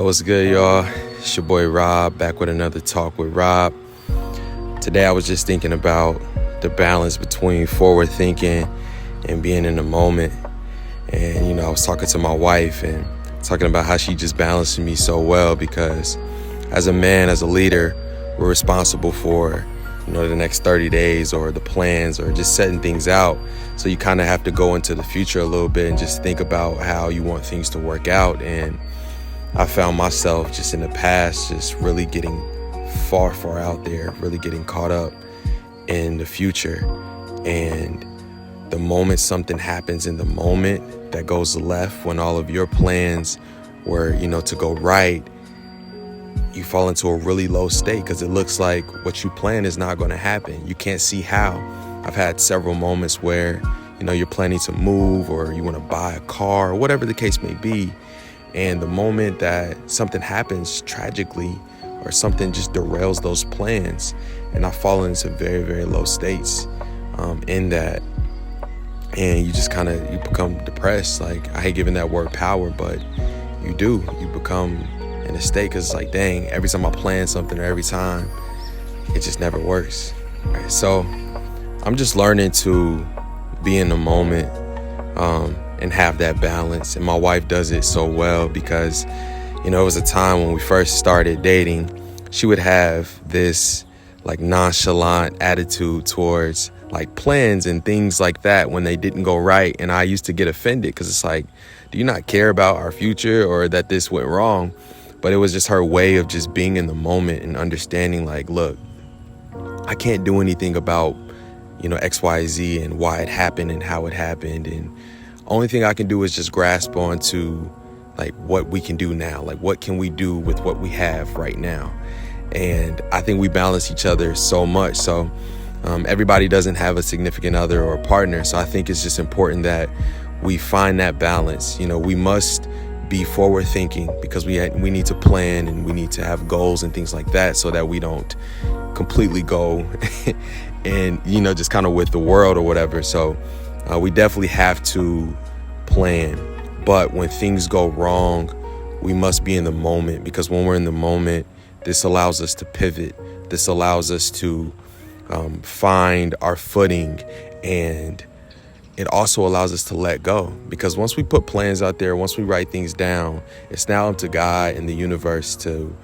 Yo, what's good, y'all? It's your boy Rob, back with another talk with Rob. Today I was just thinking about the balance between forward thinking and being in the moment. And, I was talking to my wife and talking about how she just balances me so well, because as a man, as a leader, we're responsible for, the next 30 days or the plans or just setting things out. So you kind of have to go into the future a little bit and just think about how you want things to work out. And I found myself just in the past just really getting far out there, really getting caught up in the future. And the moment something happens in the moment that goes left, when all of your plans were, to go right, you fall into a really low state because it looks like what you plan is not going to happen. You can't see how. I've had several moments where, you're planning to move or you want to buy a car or whatever the case may be. And the moment that something happens tragically or something just derails those plans, and I fall into very, very low states in that. And you just you become depressed. Like, I hate giving that word power, but you do. You become in a state because it's like, dang, every time I plan something or every time, it just never works. Right? So I'm just learning to be in the moment and have that balance. And my wife does it so well because, it was a time when we first started dating, she would have this nonchalant attitude towards plans and things like that when they didn't go right. And I used to get offended because it's like, do you not care about our future or that this went wrong? But it was just her way of just being in the moment and understanding look, I can't do anything about, X, Y, Z and why it happened and how it happened. And only thing I can do is just grasp onto what we can do now. What can we do with what we have right now? And I think we balance each other so much. So everybody doesn't have a significant other or a partner. So I think it's just important that we find that balance. We must be forward thinking because we need to plan and we need to have goals and things like that so that we don't completely go and, just kind of with the world or whatever. So we definitely have to plan. But when things go wrong, we must be in the moment, because when we're in the moment, this allows us to pivot. This allows us to find our footing, and it also allows us to let go, because once we put plans out there, once we write things down, it's now up to God and the universe to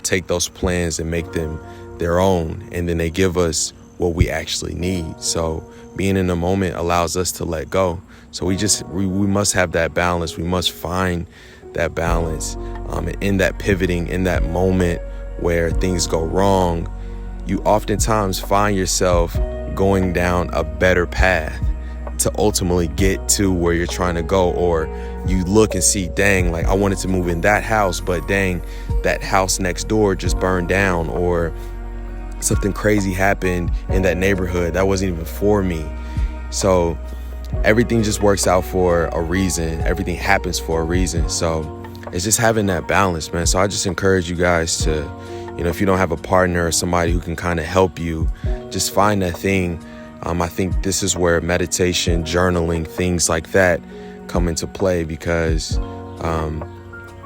take those plans and make them their own, and then they give us what we actually need. So being in the moment allows us to let go. So we must have that balance. We must find that balance in that pivoting, in that moment where things go wrong. You oftentimes find yourself going down a better path to ultimately get to where you're trying to go. Or you look and see, dang, I wanted to move in that house, but dang, that house next door just burned down, or something crazy happened in that neighborhood that wasn't even for me. So everything just works out for a reason. Everything happens for a reason. So it's just having that balance, man. So I just encourage you guys to, if you don't have a partner or somebody who can kind of help you, just find that thing. I think this is where meditation, journaling, things like that come into play, because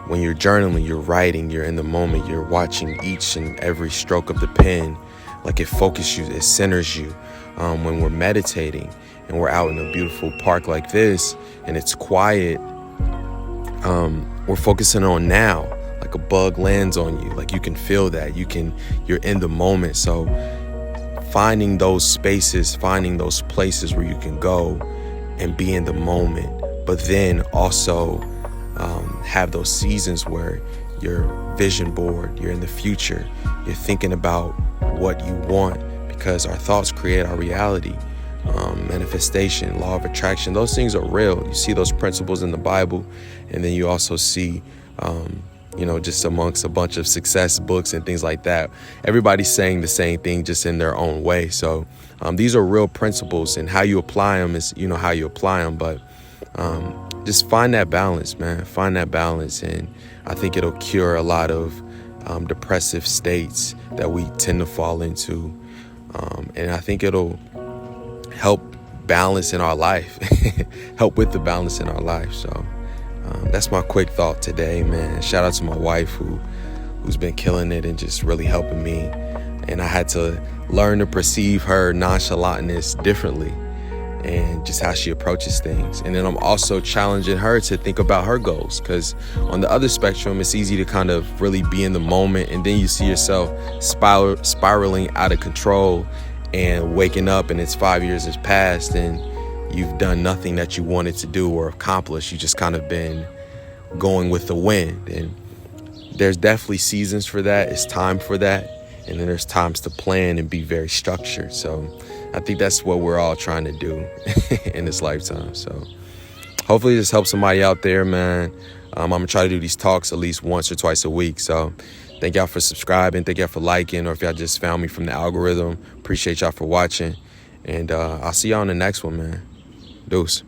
when you're journaling, you're writing, you're in the moment, you're watching each and every stroke of the pen. It focuses you, it centers you. When we're meditating and we're out in a beautiful park like this and it's quiet, we're focusing on now. A bug lands on you, you can feel that. You're in the moment. So finding those spaces, finding those places where you can go and be in the moment, but then also have those seasons where you're vision board, you're in the future, you're thinking about what you want, because our thoughts create our reality. Manifestation, law of attraction, those things are real. You see those principles in the Bible, and then you also see just amongst a bunch of success books and things like that. Everybody's saying the same thing, just in their own way. So these are real principles, and how you apply them is, how you apply them. But just find that balance, man. Find that balance. And I think it'll cure a lot of depressive states that we tend to fall into. And I think it'll help balance in our life, help with the balance in our life. So That's my quick thought today, man. Shout out to my wife who's been killing it and just really helping me. And I had to learn to perceive her nonchalantness differently and just how she approaches things. And then I'm also challenging her to think about her goals, because on the other spectrum, it's easy to kind of really be in the moment, and then you see yourself spiraling out of control and waking up and it's 5 years has passed and you've done nothing that you wanted to do or accomplish. You just kind of been going with the wind. And there's definitely seasons for that. It's time for that. And then there's times to plan and be very structured. So I think that's what we're all trying to do in this lifetime. So hopefully this helps somebody out there, man. I'm going to try to do these talks at least once or twice a week. So thank y'all for subscribing. Thank y'all for liking, or if y'all just found me from the algorithm, appreciate y'all for watching. And I'll see y'all on the next one, man. Deuce.